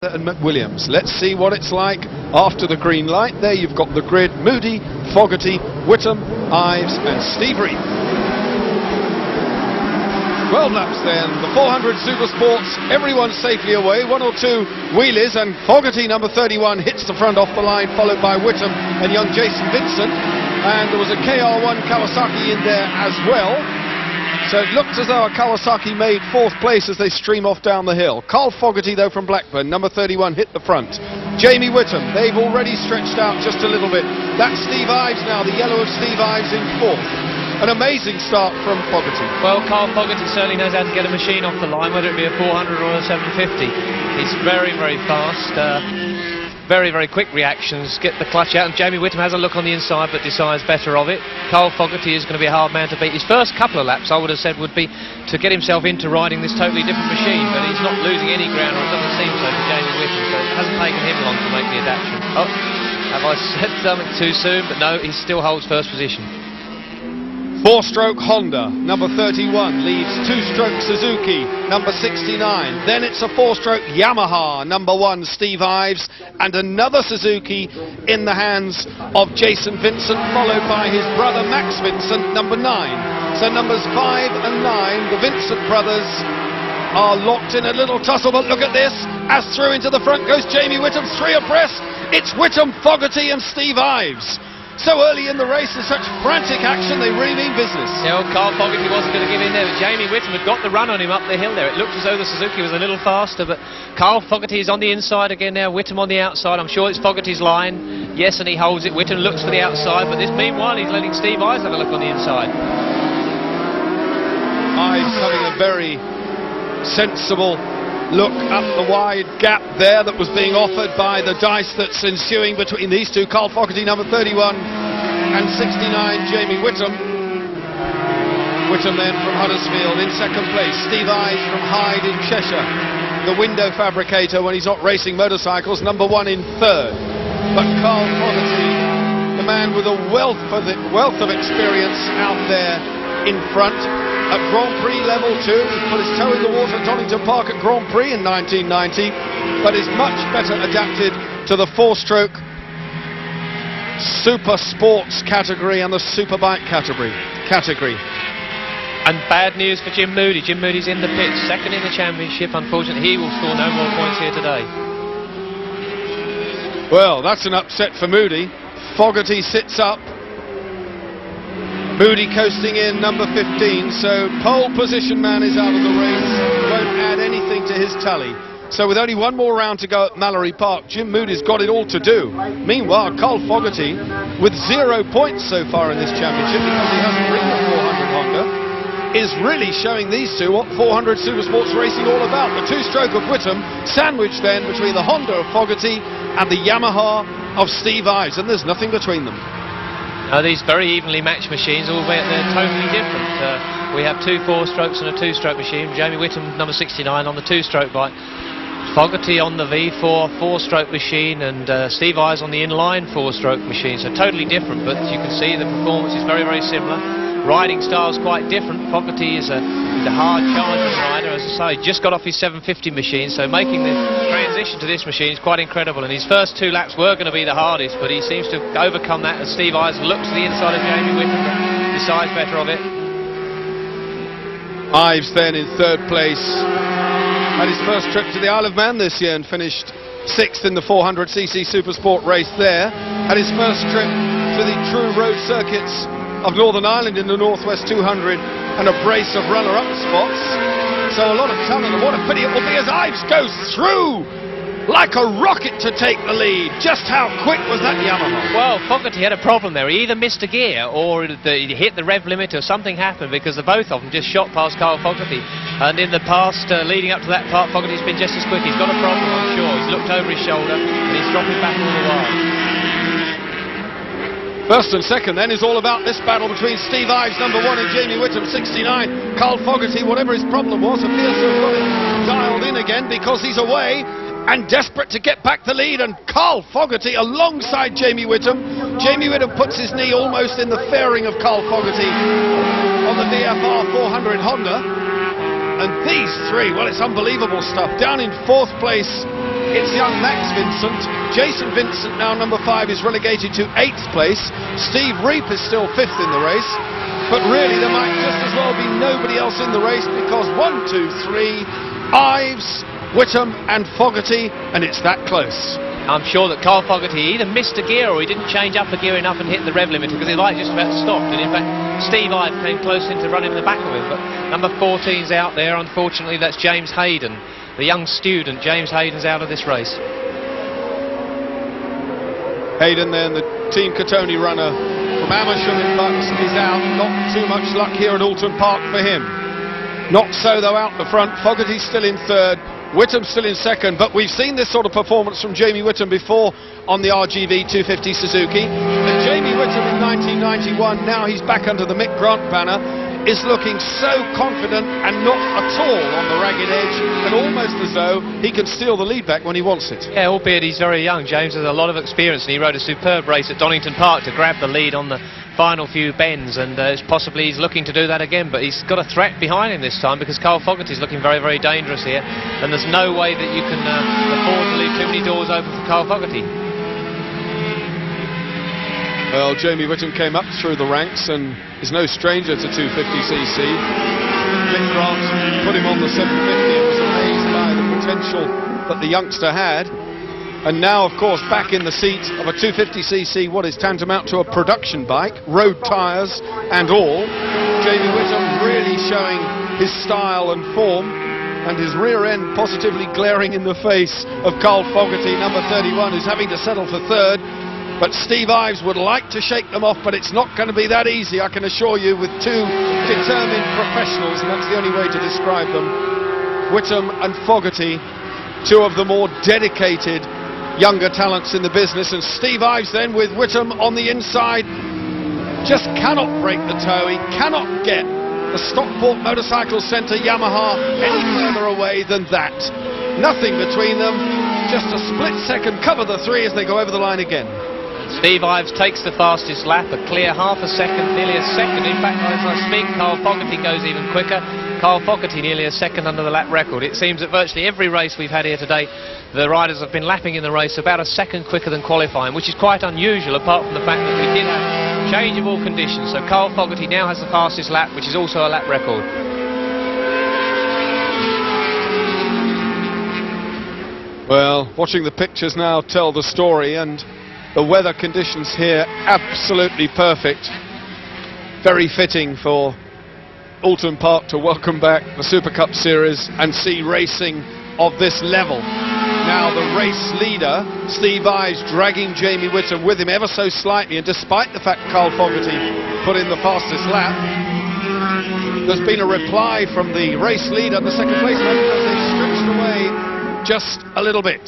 And McWilliams. Let's see what it's like after the green light. There you've got the grid: Moody, Fogarty, Whitham, Ives and Steve Reed. 12 laps then, the 400 Supersports, everyone safely away, one or two wheelies, and Fogarty, number 31, hits the front off the line, followed by Whitham and young Jason Vincent, and there was a KR1 Kawasaki in there as well. So it looked as though a Kawasaki made fourth place as they stream off down the hill. Carl Fogarty, though, from Blackburn, number 31, hit the front. Jamie Whitham, they've already stretched out just a little bit. That's Steve Ives now, the yellow of Steve Ives in fourth. An amazing start from Fogarty. Well, Carl Fogarty certainly knows how to get a machine off the line, whether it be a 400 or a 750. He's very, very fast. Very, very quick reactions, get the clutch out, and Jamie Whitham has a look on the inside but decides better of it. Carl Fogarty is going to be a hard man to beat. His first couple of laps, I would have said, would be to get himself into riding this totally different machine, but he's not losing any ground, or it doesn't seem so, to Jamie Whitham, so it hasn't taken him long to make the adaptation. Oh, have I said something too soon? But no, he still holds first position. Four-stroke Honda, number 31, leaves two-stroke Suzuki, number 69. Then it's a four-stroke Yamaha, number 1, Steve Ives, and another Suzuki in the hands of Jason Vincent, followed by his brother Max Vincent, number 9. So numbers 5 and 9, the Vincent brothers, are locked in a little tussle, but look at this, as through into the front goes Jamie Whitham, 3 abreast. It's Whitham, Fogarty and Steve Ives. So early in the race and such frantic action, they really mean business. Yeah, well, Carl Fogarty wasn't going to give in there, but Jamie Whitham had got the run on him up the hill there. It looked as though the Suzuki was a little faster, but Carl Fogarty is on the inside again now, Whitham on the outside. I'm sure it's Fogarty's line. Yes, and he holds it. Whitham looks for the outside, but this meanwhile he's letting Steve Ives have a look on the inside. Ives having a very sensible look up the wide gap there that was being offered by the dice that's ensuing between these two. Carl Fogarty, number 31, and 69, Jamie Whitham. Whitham then from Huddersfield in second place. Steve Ives from Hyde in Cheshire, the window fabricator when he's not racing motorcycles, number 1 in third. But Carl Fogarty, the man with a wealth of experience out there in front. At Grand Prix level 2, he put his toe in the water at Oulton Park at Grand Prix in 1990, but is much better adapted to the four-stroke Supersports category and the Superbike category. And bad news for Jim Moody. Jim Moody's in the pits, second in the championship. Unfortunately, he will score no more points here today. Well, that's an upset for Moody. Fogarty sits up. Moody coasting in, number 15, so pole position man is out of the race, won't add anything to his tally. So with only one more round to go at Mallory Park, Jim Moody's got it all to do. Meanwhile, Carl Fogarty, with 0 points so far in this championship, because he hasn't ridden a 400 Honda, is really showing these two what 400 Supersports racing all about. The two-stroke of Whitham, sandwiched then between the Honda of Fogarty and the Yamaha of Steve Ives, and there's nothing between them. These very evenly matched machines, albeit they're totally different. We have 2 4-strokes and a 2-stroke machine. Jamie Whitham, number 69, on the 2-stroke bike. Fogarty on the V4 4-stroke machine, and Steve Ives on the inline 4-stroke machine. So totally different, but you can see the performance is very, very similar. Riding style's quite different. Fogarty is a hard charging rider, as I say, just got off his 750 machine, so making the transition to this machine is quite incredible, and his first 2 laps were going to be the hardest, but he seems to overcome that as Steve Ives looks to the inside of Jamie Whitham and decides better of it. Ives then in third place, had his first trip to the Isle of Man this year and finished 6th in the 400cc Supersport race there. Had his first trip to the true road circuits of Northern Ireland in the Northwest 200 and a brace of runner-up spots. So a lot of talent, and what a pity it will be as Ives goes through like a rocket to take the lead. Just how quick was that Yamaha? Well, Fogarty had a problem there. He either missed a gear or he hit the rev limit or something happened, because the both of them just shot past Carl Fogarty. And in the past, leading up to that part, Fogarty's been just as quick. He's got a problem, I'm sure. He's looked over his shoulder and he's dropping back all the while. First and second then is all about this battle between Steve Ives, number 1, and Jamie Whitham, 69. Carl Fogarty, whatever his problem was, appears to have got it dialed in again, because he's away and desperate to get back the lead, and Carl Fogarty alongside Jamie Whitham. Jamie Whitham puts his knee almost in the fairing of Carl Fogarty on the VFR 400 Honda, And these three, well, it's unbelievable stuff. Down in 4th place, it's young Max Vincent. Jason Vincent, now number 5, is relegated to 8th place. Steve Reap is still 5th in the race. But really, there might just as well be nobody else in the race, because 1, 2, 3, Ives, Whitham and Fogarty, and it's that close. I'm sure that Carl Fogarty either missed a gear or he didn't change up a gear enough and hit the rev limiter, because the light just about stopped. And in fact, Steve Ives came close into running in the back of him. But number 14's out there. Unfortunately, that's James Hayden, the young student. James Hayden's out of this race. Hayden then, the Team Catoni runner from Amersham in Bucks, is out. Not too much luck here at Oulton Park for him. Not so though out the front. Fogarty's still in 3rd. Whitham still in 2nd, but we've seen this sort of performance from Jamie Whitham before on the RGV 250 Suzuki. And Jamie Whitham in 1991, now he's back under the Mick Grant banner, is looking so confident and not at all on the ragged edge, and almost as though he can steal the lead back when he wants it. Yeah, albeit he's very young. James has a lot of experience, and he rode a superb race at Donington Park to grab the lead on the final few bends, and possibly he's looking to do that again, but he's got a threat behind him this time, because Carl Fogarty's looking very, very dangerous here, and there's no way that you can afford to leave too many doors open for Carl Fogarty. Well, Jamie Whitham came up through the ranks and is no stranger to 250cc. Mick Grant put him on the 750 and was amazed by the potential that the youngster had. And now, of course, back in the seat of a 250cc, what is tantamount to a production bike, road tyres and all. Jamie Whitham really showing his style and form, and his rear end positively glaring in the face of Carl Fogarty, number 31, who's having to settle for 3rd. But Steve Ives would like to shake them off, but it's not going to be that easy, I can assure you, with 2 determined professionals, and that's the only way to describe them. Whitham and Fogarty, 2 of the more dedicated younger talents in the business, and Steve Ives then with Whitham on the inside just cannot break the toe. He cannot get the Stockport Motorcycle Centre Yamaha any further away than that. Nothing between them, just a split second, cover the 3 as they go over the line again. Steve Ives takes the fastest lap, a clear half a second, nearly a second. In fact, as I speak, Carl Fogarty goes even quicker. Carl Fogarty nearly a second under the lap record. It seems that virtually every race we've had here today, the riders have been lapping in the race about a second quicker than qualifying, which is quite unusual, apart from the fact that we did have changeable conditions. So Carl Fogarty now has the fastest lap, which is also a lap record. Well, watching the pictures now tell the story, and the weather conditions here absolutely perfect. Very fitting for Oulton Park to welcome back the Super Cup Series and see racing of this level. Now the race leader, Steve Ives, dragging Jamie Whitham with him ever so slightly, and despite the fact Carl Fogarty put in the fastest lap, there's been a reply from the race leader, the second place man, because they've stretched away just a little bit.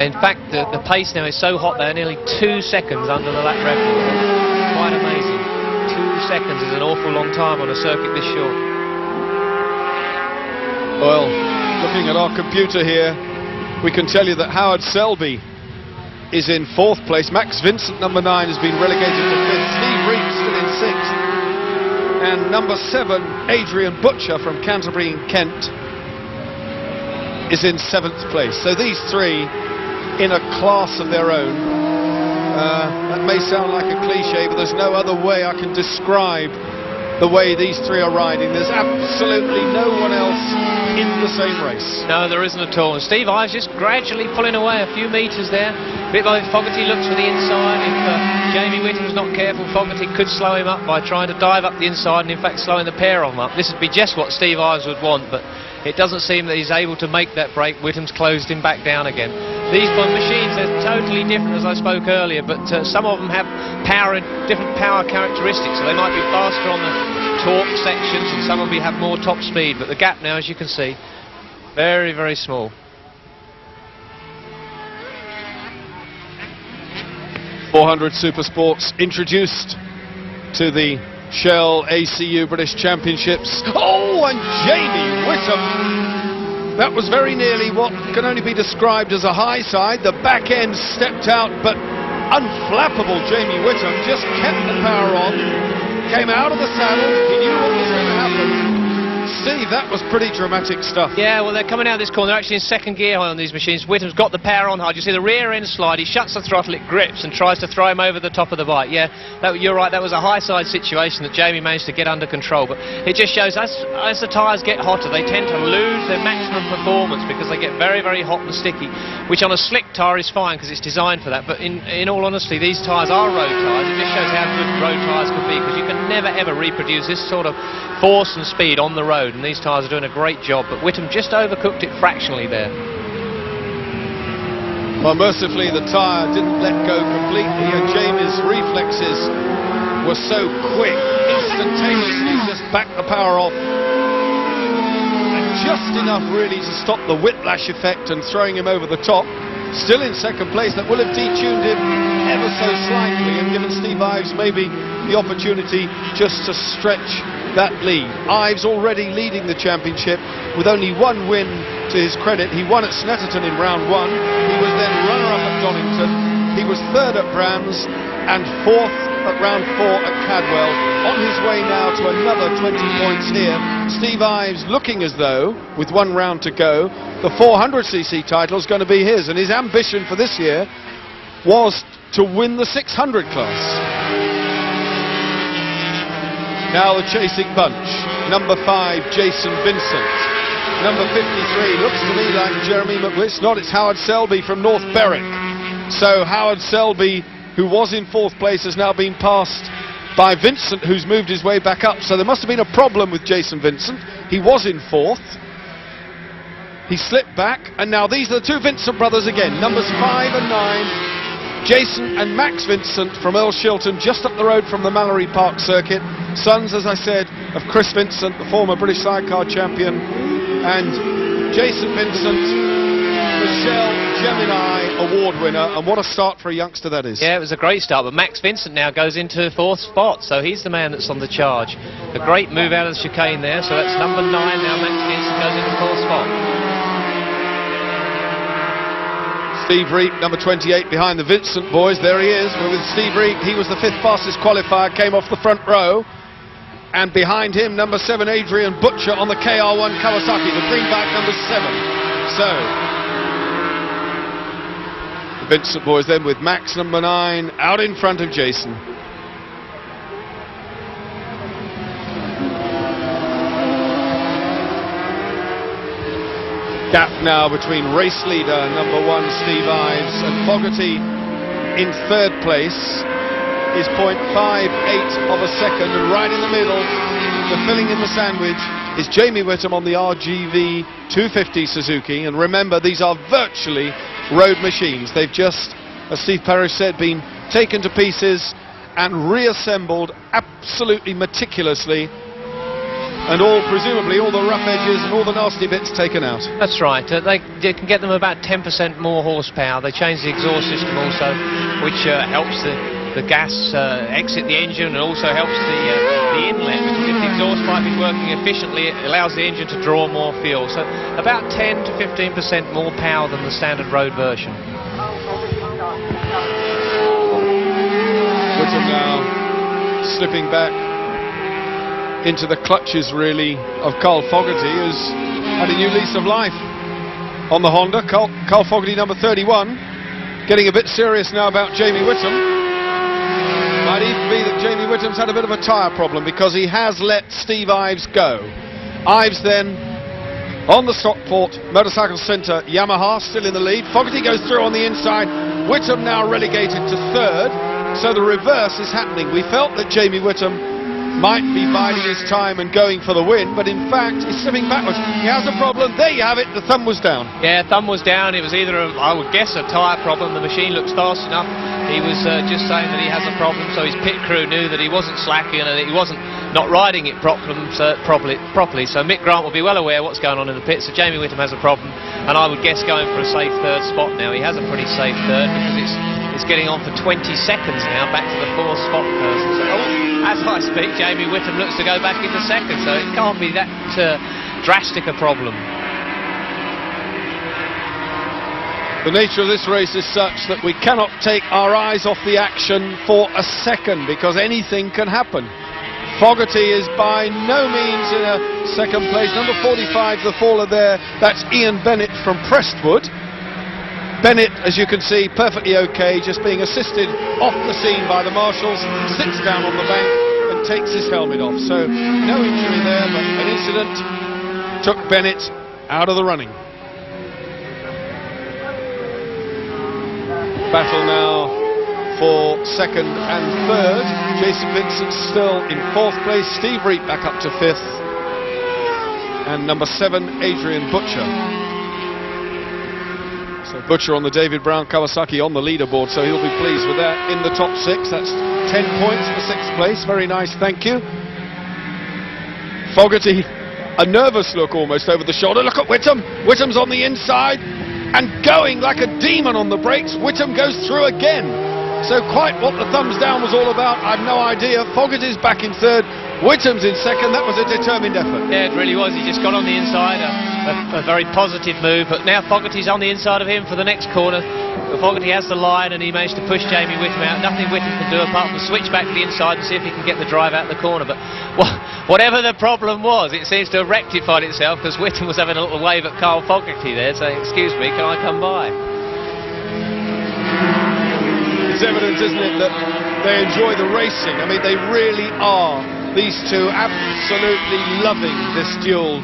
In fact, the pace now is so hot they're nearly 2 seconds under the lap record. Quite amazing. 2 seconds is an awful long time on a circuit this short. Well, looking at our computer here, we can tell you that Howard Selby is in 4th place. Max Vincent, number 9, has been relegated to 5th. Steve Reap still in 6th. And number 7, Adrian Butcher from Canterbury in Kent, is in 7th place. So these 3 in a class of their own. That may sound like a cliche, but there's no other way I can describe the way these 3 are riding. There's absolutely no one else in the same race. No, there isn't at all. And Steve Ives just gradually pulling away a few metres there. A bit like Fogarty looks for the inside. If Jamie Whitham's not careful, Fogarty could slow him up by trying to dive up the inside and in fact slowing the pair of them up. This would be just what Steve Ives would want, but it doesn't seem that he's able to make that break. Whitham's closed him back down again. These machines are totally different, as I spoke earlier, but some of them have different power characteristics, so they might be faster on the torque sections and some will have more top speed, but the gap now, as you can see, very, very small. .400 Supersports introduced to the Shell ACU British Championships. Oh, and Jamie Whitham, that was very nearly what can only be described as a high side. The back end stepped out, but unflappable Jamie Whitham just kept the power on, came out of the saddle, he knew what was going to happen. Steve, that was pretty dramatic stuff. Yeah, well, they're coming out of this corner. They're actually in second gear on these machines. Whitham's got the power on hard. You see the rear end slide. He shuts the throttle, it grips, and tries to throw him over the top of the bike. Yeah, you're right. That was a high side situation that Jamie managed to get under control. But it just shows as the tyres get hotter, they tend to lose their maximum performance because they get very, very hot and sticky, which on a slick tyre is fine because it's designed for that. But in all honesty, these tyres are road tyres. It just shows how good road tyres can be, because you can never, ever reproduce this sort of force and speed on the road. And these tyres are doing a great job, but Whitham just overcooked it fractionally there. Well, mercifully the tyre didn't let go completely, and Jamie's reflexes were so quick, instantaneously just backed the power off, and just enough really to stop the whiplash effect and throwing him over the top. Still in second place. That will have detuned him ever so slightly and given Steve Ives maybe the opportunity just to stretch that lead. Ives already leading the championship with only one win to his credit. He won at Snetterton in round 1. He was then runner-up at Donington. He was third at Brands and fourth at round 4 at Cadwell. On his way now to another 20 points here. Steve Ives looking as though, with one round to go, the 400cc title is going to be his, and his ambition for this year was to win the 600 class. Now the chasing bunch. Number 5, Jason Vincent. Number 53, looks to me like Jeremy McWhist. Not, it's Howard Selby from North Berwick. So Howard Selby, who was in 4th place, has now been passed by Vincent, who's moved his way back up. So there must have been a problem with Jason Vincent. He was in 4th. He slipped back, and now these are the two Vincent brothers again, numbers 5 and 9. Jason and Max Vincent from Earl Shilton, just up the road from the Mallory Park circuit. Sons, as I said, of Chris Vincent, the former British sidecar champion, and Jason Vincent, Michelle Gemini award winner, and what a start for a youngster that is. Yeah, it was a great start, but Max Vincent now goes into 4th spot, so he's the man that's on the charge. A great move out of the chicane there, so that's number 9 now. Max Vincent goes into 4th spot. Steve Reap, number 28, behind the Vincent boys. There he is. We're with Steve Reap. He was the 5th fastest qualifier, came off the front row. And behind him, number 7, Adrian Butcher on the KR1 Kawasaki, the greenback, number 7. So, the Vincent boys then with Max, number 9, out in front of Jason. Gap now between race leader number 1 Steve Ives and Fogarty in 3rd place is 0.58 of a second, and right in the middle, the filling in the sandwich, is Jamie Whitham on the RGV 250 Suzuki. And remember, these are virtually road machines. They've just, as Steve Parrish said, been taken to pieces and reassembled absolutely meticulously, and presumably all the rough edges and all the nasty bits taken out. That's right. They can get them about 10% more horsepower. They changed the exhaust system also, which helps the gas exit the engine, and also helps the inlet, because if the exhaust pipe is working efficiently, it allows the engine to draw more fuel. So about 10 to 15% more power than the standard road version. Whitham now slipping back into the clutches, really, of Carl Fogarty, who's had a new lease of life on the Honda. Carl Fogarty, number 31, getting a bit serious now about Jamie Whitham. Might even be that Jamie Whitham's had a bit of a tyre problem, because he has let Steve Ives go. Ives then on the Stockport Motorcycle Centre Yamaha, still in the lead. Fogarty goes through on the inside. Whitham now relegated to 3rd, so the reverse is happening. We felt that Jamie Whitham might be biding his time and going for the win, but in fact he's slipping backwards. He has a problem. There you have it. The thumb was down. Yeah, thumb was down. It was either, I would guess, a tyre problem. The machine looks fast enough. He was just saying that he has a problem, so his pit crew knew that he wasn't slacking and that he wasn't not riding it properly. So Mick Grant will be well aware what's going on in the pit. So Jamie Whitham has a problem, and I would guess going for a safe 3rd spot now. He has a pretty safe 3rd, because it's getting on for 20 seconds now, back to the 4th spot person. So, as I speak, Jamie Whitham looks to go back into 2nd, so it can't be that drastic a problem. The nature of this race is such that we cannot take our eyes off the action for a second, because anything can happen. Fogarty is by no means in a second place. Number 45, the faller there, that's Ian Bennett from Prestwood. Bennett, as you can see, perfectly okay, just being assisted off the scene by the marshals, sits down on the bank and takes his helmet off. So no injury there, but an incident took Bennett out of the running. Battle now for second and third. Jason Vincent still in fourth place, Steve Reap back up to fifth, and number 7, Adrian Butcher. So Butcher on the David Brown Kawasaki on the leaderboard, so he'll be pleased with that. In the top 6, that's 10 points for 6th place. Very nice, thank you. Fogarty, a nervous look almost over the shoulder. Look at Whitham. Whitham's on the inside and going like a demon on the brakes. Whitham goes through again. So quite what the thumbs down was all about, I've no idea. Fogarty's back in third, Whitham's in second. That was a determined effort. Yeah, it really was. He just got on the inside, a very positive move. But now Fogarty's on the inside of him for the next corner. Fogarty has the line and he managed to push Jamie Whitham out. Nothing Whitham can do apart from switch back to the inside and see if he can get the drive out the corner. But whatever the problem was, it seems to have rectified itself, because Whitham was having a little wave at Carl Fogarty there, saying, "Excuse me, can I come by?" It's evident, isn't it, that they enjoy the racing. I mean, they really are, these two, absolutely loving this duel.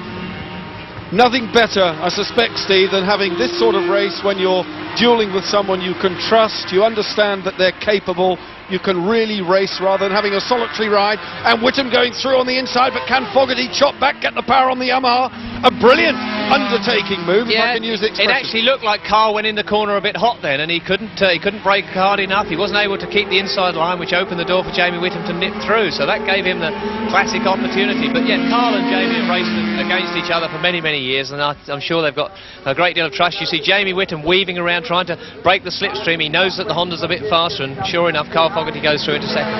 Nothing better, I suspect, Steve, than having this sort of race when you're duelling with someone you can trust, you understand that they're capable, you can really race rather than having a solitary ride. And Whitham going through on the inside, but can Fogarty chop back, get the power on the Yamaha? A brilliant undertaking move, if I can use the expression. It actually looked like Carl went in the corner a bit hot then, and he couldn't brake hard enough. He wasn't able to keep the inside line, which opened the door for Jamie Whitham to nip through, so that gave him the classic opportunity. But yet Carl and Jamie have raced against each other for many, many years, and I'm sure they've got a great deal of trust. You see Jamie Whitham weaving around trying to break the slipstream. He knows that the Honda's a bit faster, and sure enough, Carl Fogarty goes through into second.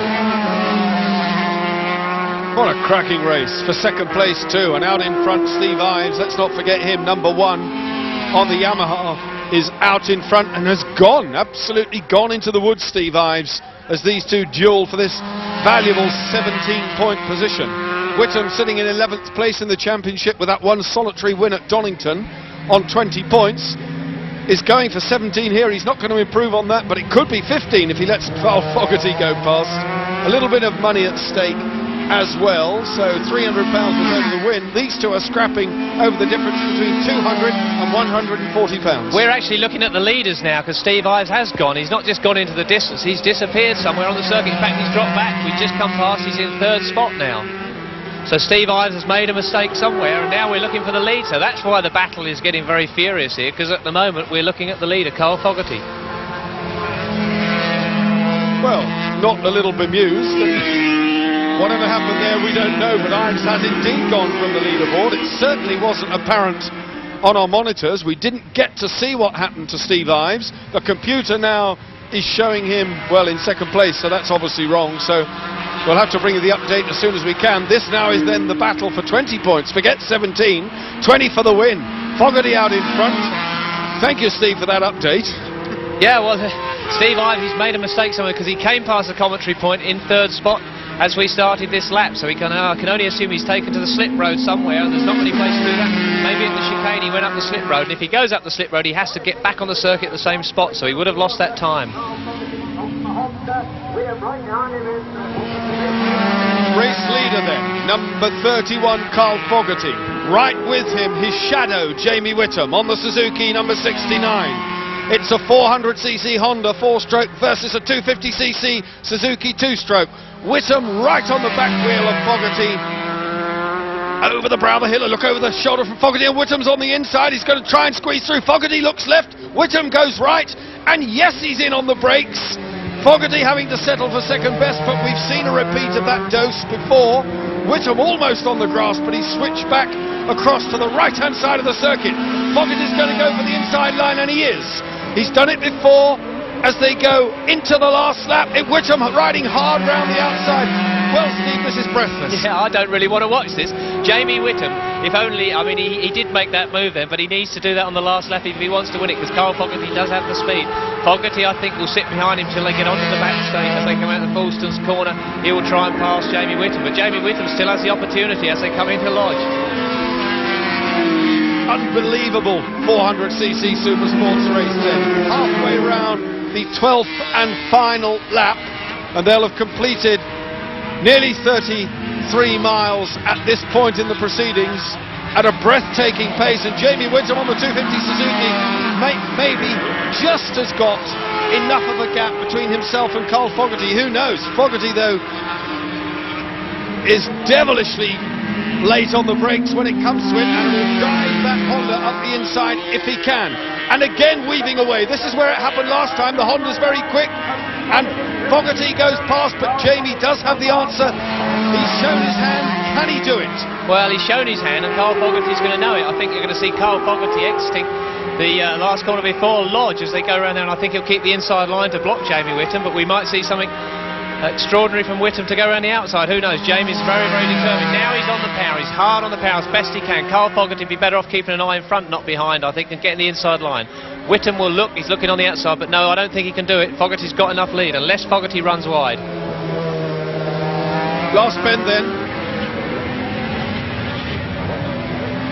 What a cracking race for second place too, and out in front Steve Ives, let's not forget him, number 1 on the Yamaha, is out in front and has gone, absolutely gone into the woods, Steve Ives, as these two duel for this valuable 17-point position. Whitham sitting in 11th place in the championship with that one solitary win at Donington on 20 points. Is going for 17 here. He's not going to improve on that, but it could be 15 if he lets Carl Fogarty go past. A little bit of money at stake as well, so £300 will go to the win. These two are scrapping over the difference between £200 and £140. We're actually looking at the leaders now, because Steve Ives has gone. He's not just gone into the distance, he's disappeared somewhere on the circuit. In fact, he's dropped back. We've just come past, he's in third spot now. So Steve Ives has made a mistake somewhere, and now we're looking for the lead. So that's why the battle is getting very furious here, because at the moment we're looking at the leader, Carl Fogarty. Well, not a little bemused. Whatever happened there, we don't know, but Ives has indeed gone from the leaderboard. It certainly wasn't apparent on our monitors. We didn't get to see what happened to Steve Ives. The computer now is showing him, well, in second place, so that's obviously wrong. So we'll have to bring you the update as soon as we can. This now is then the battle for 20 points. Forget 17, 20 for the win. Fogarty out in front. Thank you, Steve, for that update. Yeah, well, Steve Ives, he's made a mistake somewhere, because he came past the commentary point in third spot as we started this lap, so we can only assume he's taken to the slip road somewhere, and there's not many places to do that. Maybe at the chicane he went up the slip road, and if he goes up the slip road he has to get back on the circuit at the same spot, so he would have lost that time. Race leader then, number 31, Carl Fogarty. Right with him, his shadow, Jamie Whitham, on the Suzuki number 69. It's a 400cc Honda 4-stroke versus a 250cc Suzuki 2-stroke. Whitham right on the back wheel of Fogarty. Over the brow of the hill, a look over the shoulder from Fogarty, and Whitham's on the inside. He's going to try and squeeze through. Fogarty looks left, Whitham goes right, and yes, he's in on the brakes. Fogarty having to settle for second best, but we've seen a repeat of that dose before. Whitham almost on the grass, but he switched back across to the right-hand side of the circuit. Fogarty's going to go for the inside line, and he is. He's done it before as they go into the last lap. Whitham riding hard round the outside. Well, Steve, this is breathless. Yeah, I don't really want to watch this. Jamie Whitham if only, I mean, he did make that move then, but he needs to do that on the last lap if he wants to win it, because Carl Fogarty does have the speed. Fogarty, I think, will sit behind him till they get onto the back straight as they come out of Fulston's corner. He will try and pass Jamie Whitham, but Jamie Whitham still has the opportunity as they come into Lodge. Unbelievable 400cc Supersports race then. Halfway round the 12th and final lap, and they'll have completed nearly 33 miles at this point in the proceedings at a breathtaking pace, and Jamie Whitham on the 250 Suzuki maybe just has got enough of a gap between himself and Carl Fogarty. Who knows? Fogarty, though, is devilishly late on the brakes when it comes to it, and will drive that Honda up the inside if he can. And again weaving away. This is where it happened last time. The Honda's very quick, and Fogarty goes past, but Jamie does have the answer. He's shown his hand. Can he do it? Well, he's shown his hand, and Carl Fogarty's going to know it. I think you're going to see Carl Fogarty exiting the last corner before Lodge as they go around there, and I think he'll keep the inside line to block Jamie Whitham, but we might see something extraordinary from Whitham to go around the outside. Who knows? Jamie's very, very determined. Now he's on the power. He's hard on the power as best he can. Carl Fogarty would be better off keeping an eye in front, not behind, I think, than getting the inside line. Whitham will look. He's looking on the outside, but no, I don't think he can do it. Fogarty's got enough lead, unless Fogarty runs wide. Last bend then.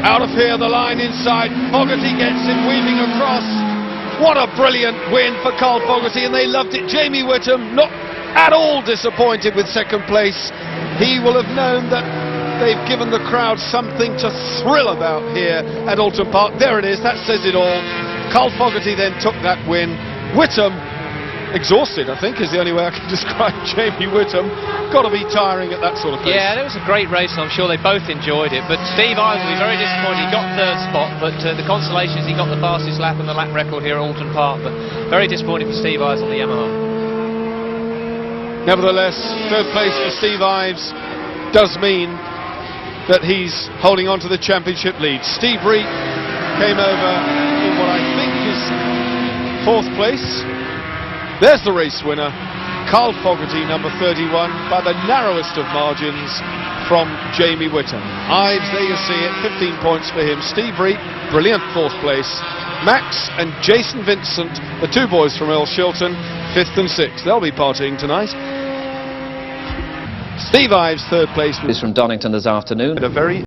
Out of here, the line inside. Fogarty gets him weaving across. What a brilliant win for Carl Fogarty, and they loved it. Jamie Whitham, not at all disappointed with second place. He will have known that they've given the crowd something to thrill about here at Oulton Park. There it is, that says it all. Carl Fogarty then took that win. Whitham, exhausted, I think, is the only way I can describe Jamie Whitham. Got to be tiring at that sort of pace. Yeah, it was a great race, and I'm sure they both enjoyed it. But Steve Ives will be very disappointed. He got third spot, but the consolation is he got the fastest lap and the lap record here at Oulton Park. But very disappointed for Steve Ives on the Yamaha. Nevertheless, third place for Steve Ives does mean that he's holding on to the championship lead. Steve Reek came over in what I think is fourth place. There's the race winner, Carl Fogarty, number 31, by the narrowest of margins from Jamie Whitham. Ives, there you see it, 15 points for him. Steve Reek, brilliant fourth place. Max and Jason Vincent, the two boys from Earl Shilton, 5th and 6th. They'll be partying tonight. Steve Ives, third place. Is from Donington this afternoon. A very